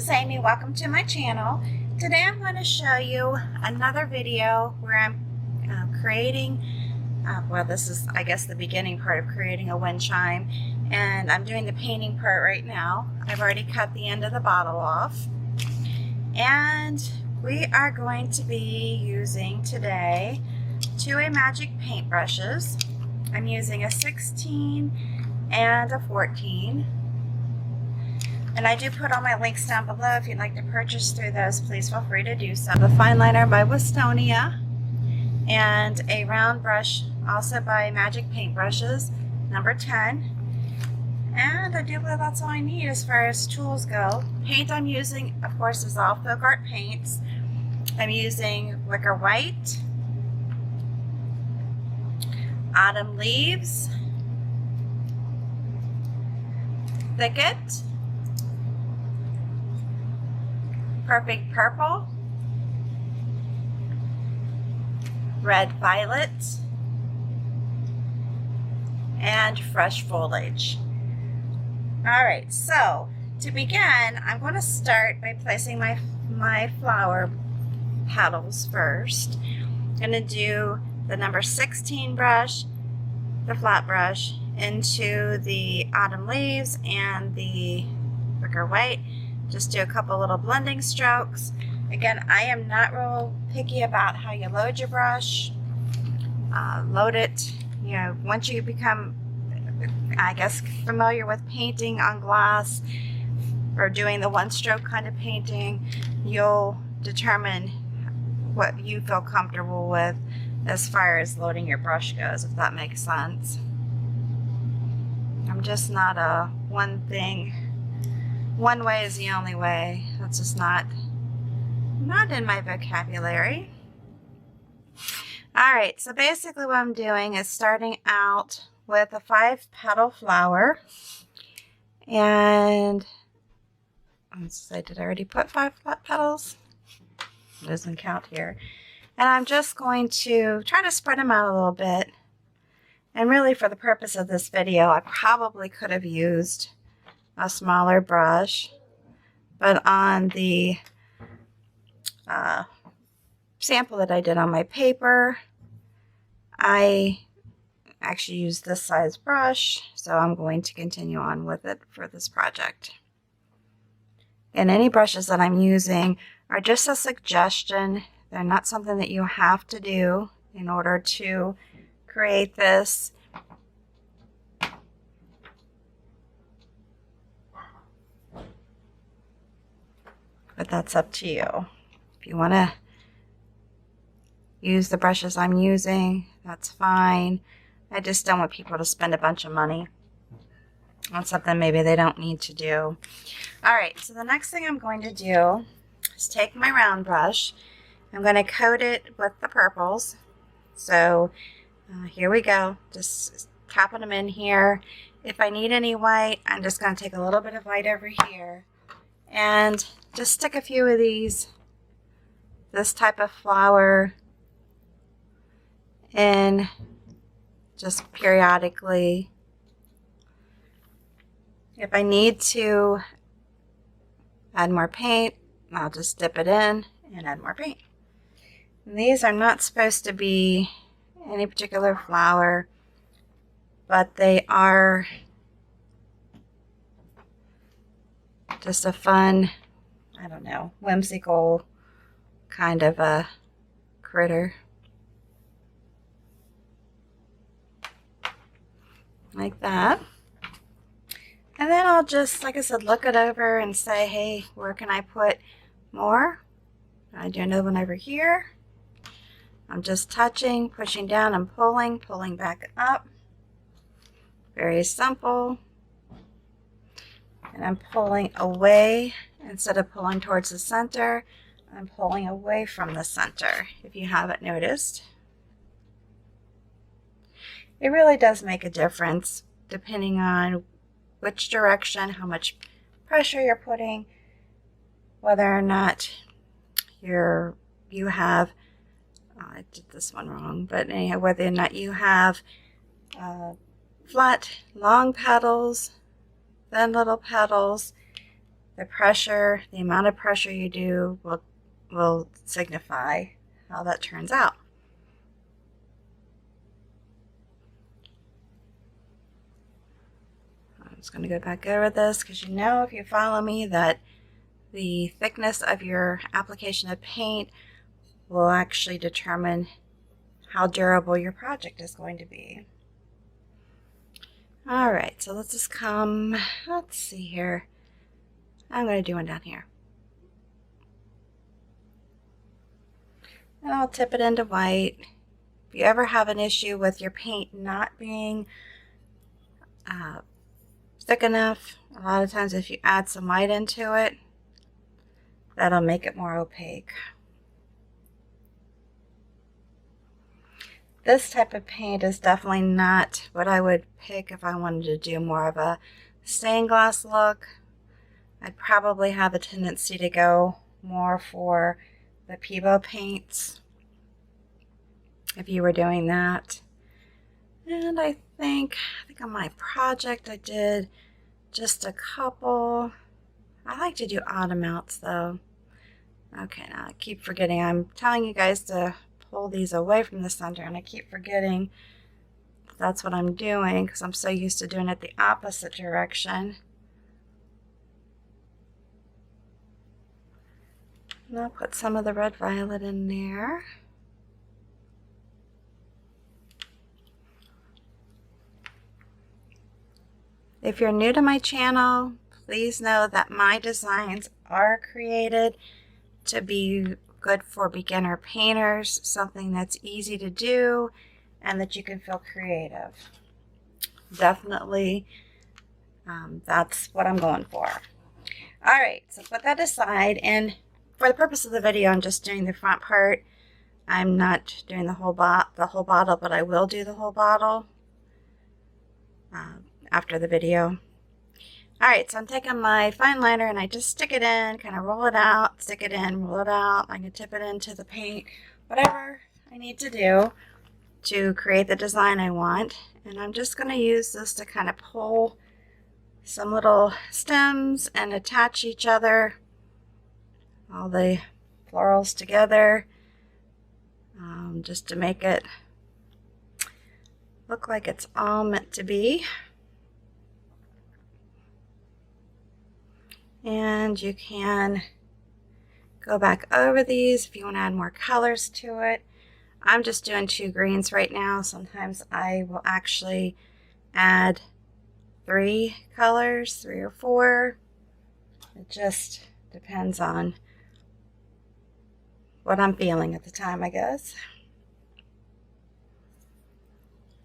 is Amy. Welcome to my channel. Today I'm going to show you another video where I'm creating, well, this is I guess the beginning part of creating a wind chime, and I'm doing the painting part right now. I've already cut the end of the bottle off, and we are going to be using today two Amagic paintbrushes. I'm using a 16 and a 14. And I do put all my links down below. If you'd like to purchase through those, please feel free to do so. The fine liner by Wistonia, and a round brush also by Amagic Paintbrushes, number 10. And I do believe that's all I need as far as tools go. Paint I'm using, of course, is all FolkArt paints. I'm using Wicker White, Autumn Leaves, Thicket, Perfect Purple, Red Violet, and Fresh Foliage. Alright, so to begin, I'm going to start by placing my flower petals first. I'm going to do the number 16 brush, the flat brush, into the Autumn Leaves and the Wicker White. Just do a couple little blending strokes. Again, I am not real picky about how you load your brush. Load it, you know, once you become, I guess, familiar with painting on glass or doing the one stroke kind of painting, you'll determine what you feel comfortable with as far as loading your brush goes, if that makes sense. I'm just not a one way is the only way. That's just not in my vocabulary. Alright, so basically what I'm doing is starting out with a 5-petal flower. And let's say, did I already put 5 flat petals? It doesn't count here. And I'm just going to try to spread them out a little bit. And really, for the purpose of this video, I probably could have used a smaller brush, but on the sample that I did on my paper, I actually used this size brush, so I'm going to continue on with it for this project. And any brushes that I'm using are just a suggestion. They're not something that you have to do in order to create this. But that's up to you. If you want to use the brushes I'm using, that's fine. I just don't want people to spend a bunch of money on something maybe they don't need to do. Alright, so the next thing I'm going to do is take my round brush. I'm going to coat it with the purples. So here we go. Just tapping them in here. If I need any white, I'm just going to take a little bit of white over here and just stick a few of these, this type of flower, in just periodically. If I need to add more paint, I'll just dip it in and add more paint. And these are not supposed to be any particular flower, but they are just a fun, I don't know, whimsical kind of a critter. Like that. And then I'll just, like I said, look it over and say, hey, where can I put more? I do another one over here. I'm just touching, pushing down and pulling back up. Very simple. And I'm pulling away instead of pulling towards the center. I'm pulling away from the center, if you haven't noticed. It really does make a difference depending on which direction, how much pressure you're putting, whether or not you have, I did this one wrong, but anyhow, whether or not you have flat, long petals, then little petals, the pressure, the amount of pressure you do will signify how that turns out. I'm just going to go back over this because you know, if you follow me, that the thickness of your application of paint will actually determine how durable your project is going to be. All right, so let's just come, let's see here. I'm going to do one down here. And I'll tip it into white. If you ever have an issue with your paint not being thick enough, a lot of times if you add some white into it, that'll make it more opaque. This type of paint is definitely not what I would pick if I wanted to do more of a stained glass look. I'd probably have a tendency to go more for the Peebo paints if you were doing that. And I think on my project I did just a couple. I like to do odd amounts though. Okay, now I keep forgetting. I'm telling you guys to pull these away from the center, and I keep forgetting that's what I'm doing because I'm so used to doing it the opposite direction. And I'll put some of the red violet in there. If you're new to my channel, please know that my designs are created to be good for beginner painters, something that's easy to do and that you can feel creative. Definitely, that's what I'm going for. All right, so put that aside, and for the purpose of the video, I'm just doing the front part. I'm not doing the whole bottle, but I will do the whole bottle after the video. Alright, so I'm taking my fine liner and I just stick it in, kind of roll it out, stick it in, roll it out. I can tip it into the paint, whatever I need to do to create the design I want. And I'm just going to use this to kind of pull some little stems and attach each other, all the florals together, just to make it look like it's all meant to be. And you can go back over these if you want to add more colors to it. I'm just doing 2 greens right now. Sometimes I will actually add 3 colors, 3 or 4. It just depends on what I'm feeling at the time, I guess.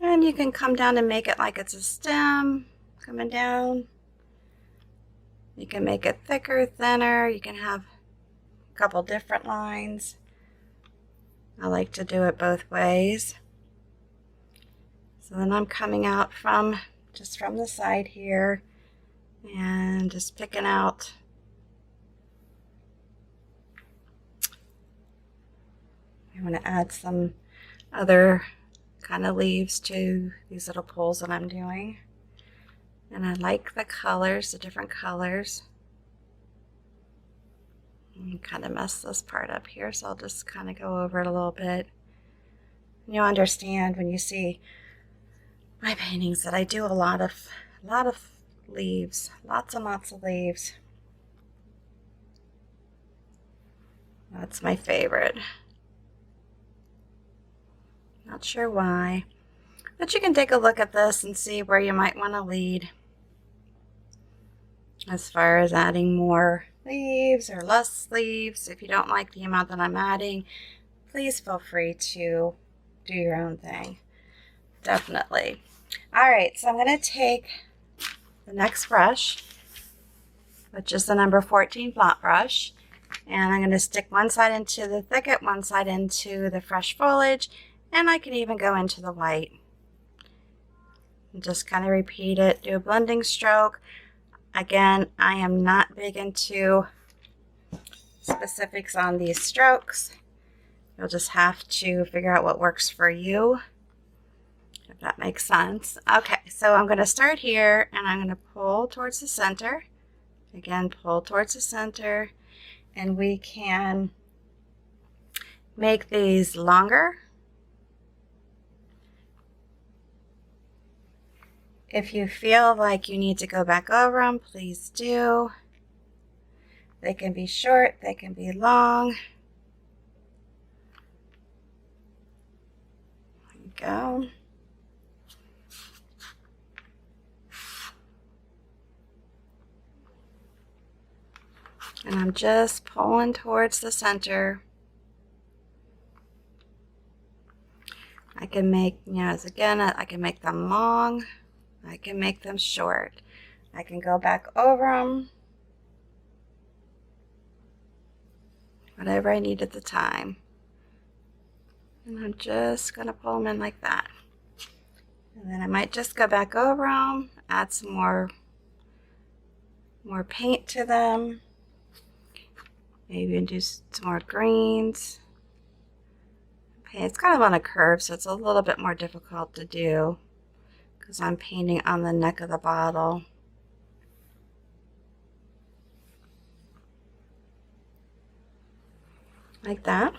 And you can come down and make it like it's a stem coming down. You can make it thicker, thinner. You can have a couple different lines. I like to do it both ways. So then I'm coming out just from the side here and just picking out I want to add some other kind of leaves to these little pulls that I'm doing. And I like the colors, the different colors. And kind of mess this part up here, so I'll just kind of go over it a little bit. And you'll understand when you see my paintings that I do a lot of leaves, lots and lots of leaves. That's my favorite. Not sure why, but you can take a look at this and see where you might want to lead as far as adding more leaves or less leaves. If you don't like the amount that I'm adding, please feel free to do your own thing. Definitely. All right, so I'm going to take the next brush, which is the number 14 flat brush, and I'm going to stick one side into the thicket, one side into the fresh foliage, and I can even go into the white. And just kind of repeat it, do a blending stroke. Again, I am not big into specifics on these strokes. You'll just have to figure out what works for you, if that makes sense. Okay, so I'm going to start here and I'm going to pull towards the center Again, pull towards the center, and we can make these longer. If you feel like you need to go back over them, please do. They can be short, they can be long. There you go. And I'm just pulling towards the center. I can make, again, I can make them long. I can make them short. I can go back over them. Whatever I need at the time. And I'm just going to pull them in like that. And then I might just go back over them, add some more paint to them. Maybe even do some more greens. Okay, it's kind of on a curve, so it's a little bit more difficult to do because I'm painting on the neck of the bottle. Like that.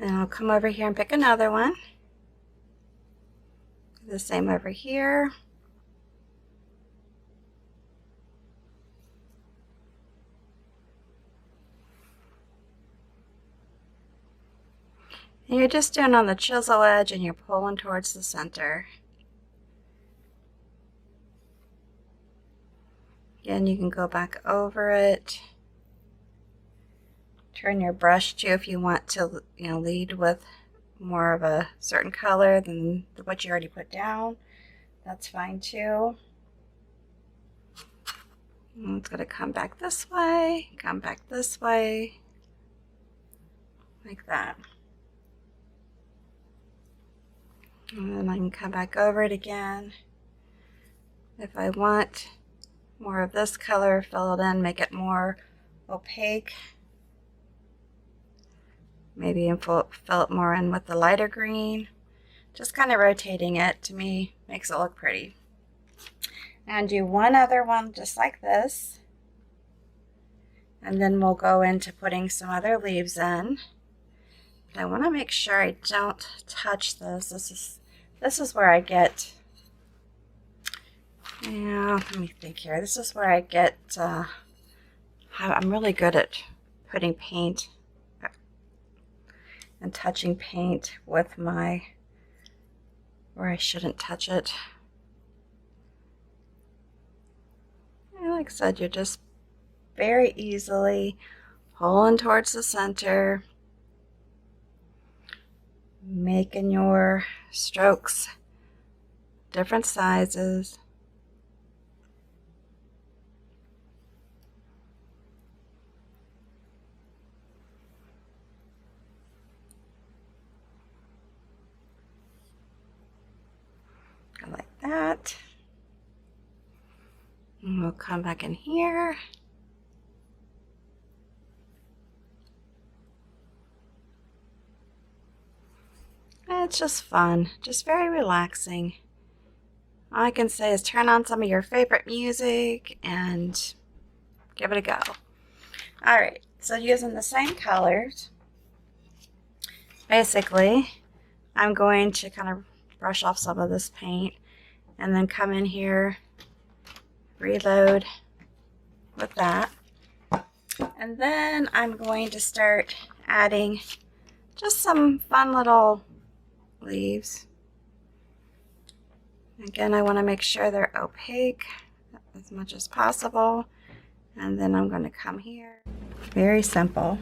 And I'll come over here and pick another one. The same over here. And you're just doing on the chisel edge and you're pulling towards the center. Again, you can go back over it. Turn your brush too if you want to, lead with more of a certain color than what you already put down. That's fine too. And it's going to come back this way, come back this way, like that. And then I can come back over it again. If I want more of this color, fill it in, make it more opaque. Maybe fill it more in with the lighter green. Just kind of rotating it, to me, makes it look pretty. And do one other one just like this. And then we'll go into putting some other leaves in. But I want to make sure I don't touch this. This is where I get, let me think here. This is where I get, I'm really good at putting paint and touching paint with where I shouldn't touch it. And like I said, you're just very easily pulling towards the center, making your strokes different sizes. Go like that. And we'll come back in here. It's just fun, just very relaxing. All I can say is turn on some of your favorite music and give it a go. Alright, so using the same colors, basically, I'm going to kind of brush off some of this paint and then come in here, reload with that. And then I'm going to start adding just some fun little leaves. Again, I want to make sure they're opaque as much as possible. And then I'm going to come here. Very simple.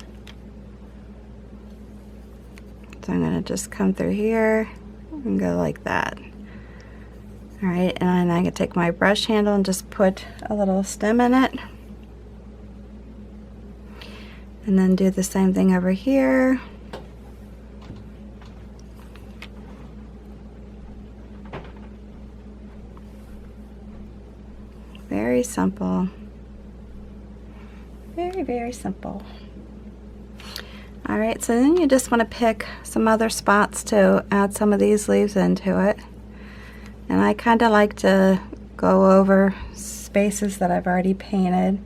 So I'm going to just come through here and go like that. Alright, and then I can take my brush handle and just put a little stem in it. And then do the same thing over here. Very simple. Very, very simple. Alright, so then you just want to pick some other spots to add some of these leaves into it. And I kind of like to go over spaces that I've already painted,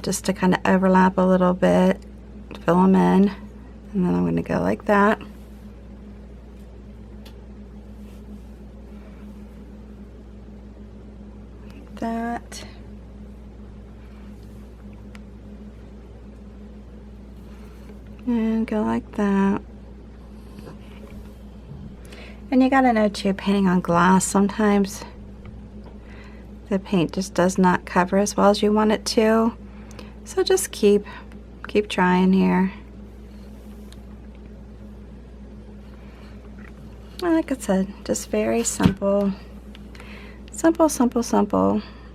just to kind of overlap a little bit, fill them in, and then I'm going to go like that. Like that. And go like that. And you gotta know too, painting on glass, sometimes the paint just does not cover as well as you want it to. So just keep trying here. And like I said, just very simple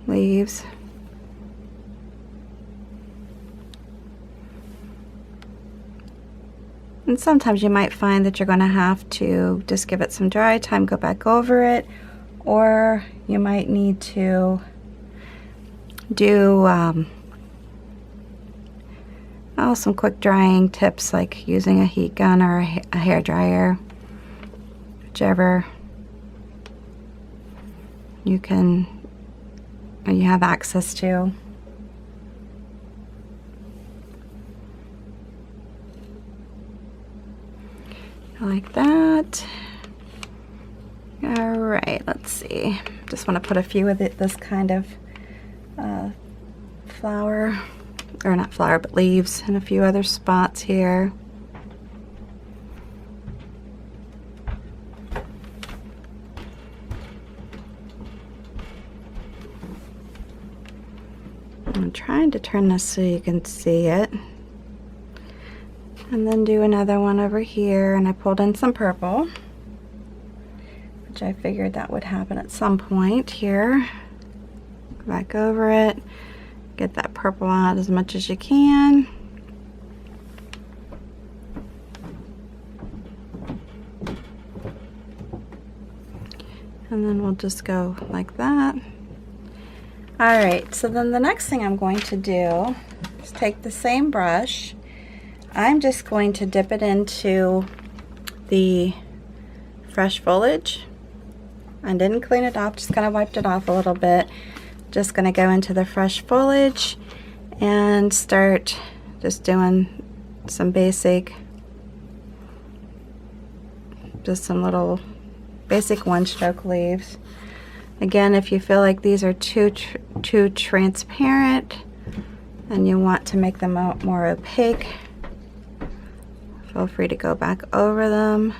leaves. And sometimes you might find that you're going to have to just give it some dry time, go back over it, or you might need to do some quick drying tips, like using a heat gun or a hair dryer, whichever you have access to. Like that. All right, let's see. Just want to put a few of this kind of flower, or not flower, but leaves in a few other spots here. I'm trying to turn this so you can see it. And then do another one over here, and I pulled in some purple, which I figured that would happen at some point here. Go back over it, get that purple out as much as you can. And then we'll just go like that. All right, so then the next thing I'm going to do is take the same brush. I'm just going to dip it into the fresh foliage. I didn't clean it off, just kind of wiped it off a little bit. Just going to go into the fresh foliage and start just doing some basic, just some little basic one-stroke leaves. Again, if you feel like these are too transparent and you want to make them more opaque, feel free to go back over them.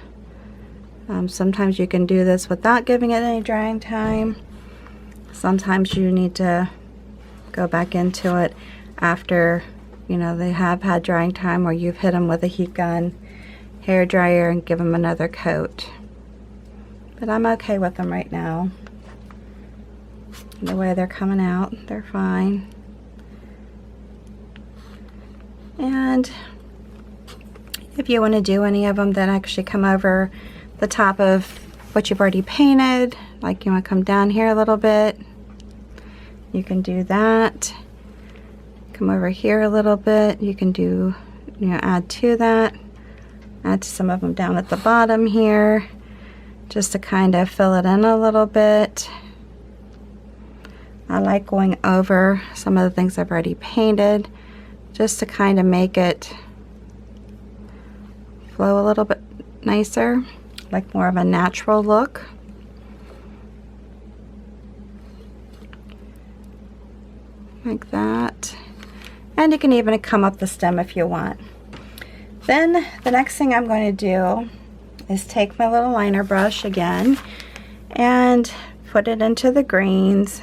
Sometimes you can do this without giving it any drying time. Sometimes you need to go back into it after, you know, they have had drying time, or you've hit them with a heat gun, hair dryer, and give them another coat. But I'm okay with them right now. The way they're coming out, they're fine. And if you want to do any of them that actually come over the top of what you've already painted, like you want to come down here a little bit, you can do that. Come over here a little bit, you can do, you know, add to that. Add to some of them down at the bottom here, just to kind of fill it in a little bit. I like going over some of the things I've already painted, just to kind of make it flow a little bit nicer, like more of a natural look. Like that. And you can even come up the stem if you want. Then the next thing I'm going to do is take my little liner brush again and put it into the greens.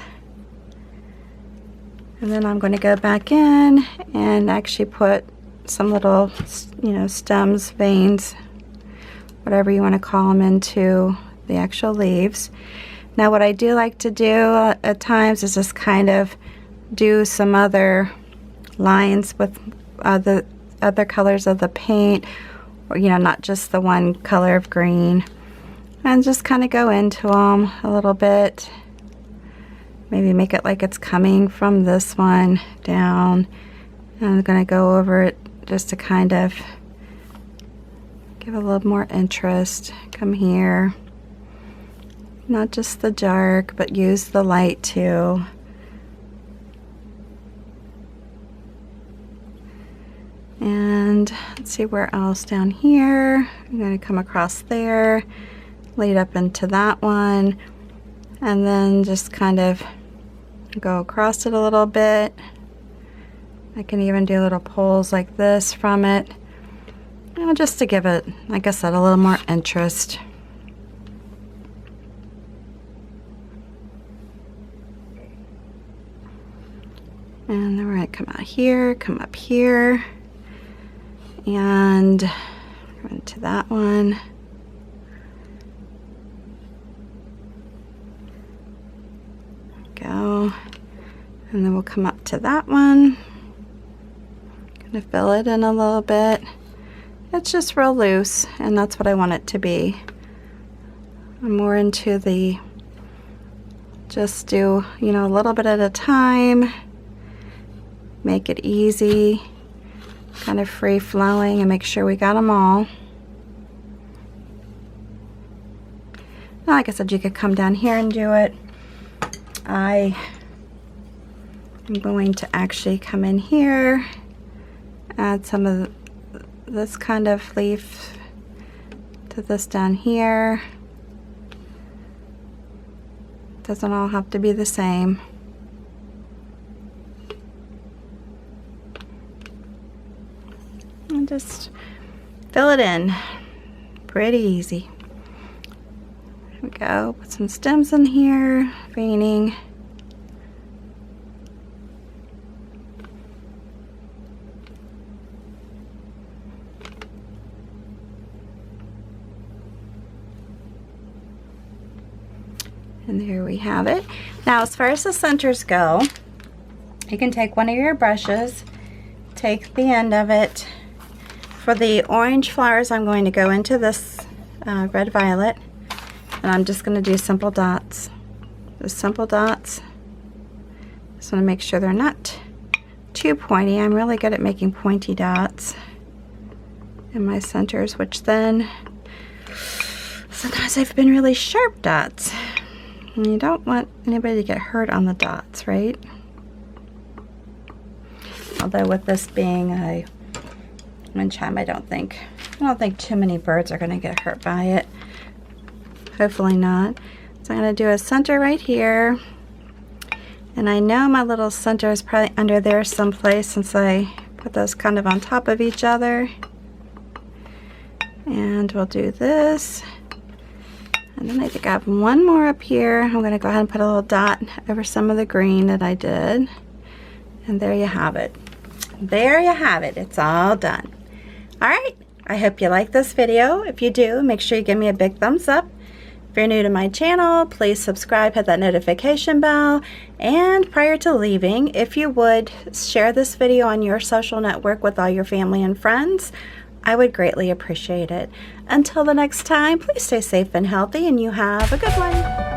And then I'm going to go back in and actually put some little, you know, stems, veins, whatever you want to call them, into the actual leaves. Now what I do like to do at times is just kind of do some other lines with the other colors of the paint, or, you know, not just the one color of green, and just kind of go into them a little bit. Maybe make it like it's coming from this one down. And I'm going to go over it just to kind of give a little more interest. Come here, Not just the dark, but use the light too. And let's see where else down here. I'm going to come across there, lead up into that one, and then just kind of go across it a little bit. I can even do little pulls like this from it, you know, just to give it, like I said, a little more interest. And then we're going to come out here, come up here, and go into that one. Go. And then we'll come up to that one. Gonna fill it in a little bit. It's just real loose, and that's what I want it to be. I'm more into the just do, you know, a little bit at a time. Make it easy, kind of free flowing, and make sure we got them all. Now, like I said, you could come down here and do it. I am going to actually come in here, add some of this kind of leaf to this down here. Doesn't all have to be the same. And just fill it in. Pretty easy. There we go. Put some stems in here, veining. And there we have it. Now, as far as the centers go, you can take one of your brushes, take the end of it. For the orange flowers, I'm going to go into this red violet, and I'm just going to do simple dots. Just simple dots. Just want to make sure they're not too pointy. I'm really good at making pointy dots in my centers, which then sometimes they've been really sharp dots. And you don't want anybody to get hurt on the dots, right? Although with this being a wind chime, I don't think too many birds are going to get hurt by it. Hopefully not. So I'm going to do a center right here. And I know my little center is probably under there someplace, since I put those kind of on top of each other. And we'll do this. And then I think I have one more up here. I'm going to go ahead and put a little dot over some of the green that I did. And there you have it. There you have it. It's all done. Alright, I hope you like this video. If you do, make sure you give me a big thumbs up. If you're new to my channel, please subscribe, hit that notification bell, and prior to leaving, if you would, share this video on your social network with all your family and friends. I would greatly appreciate it. Until the next time, please stay safe and healthy, and you have a good one.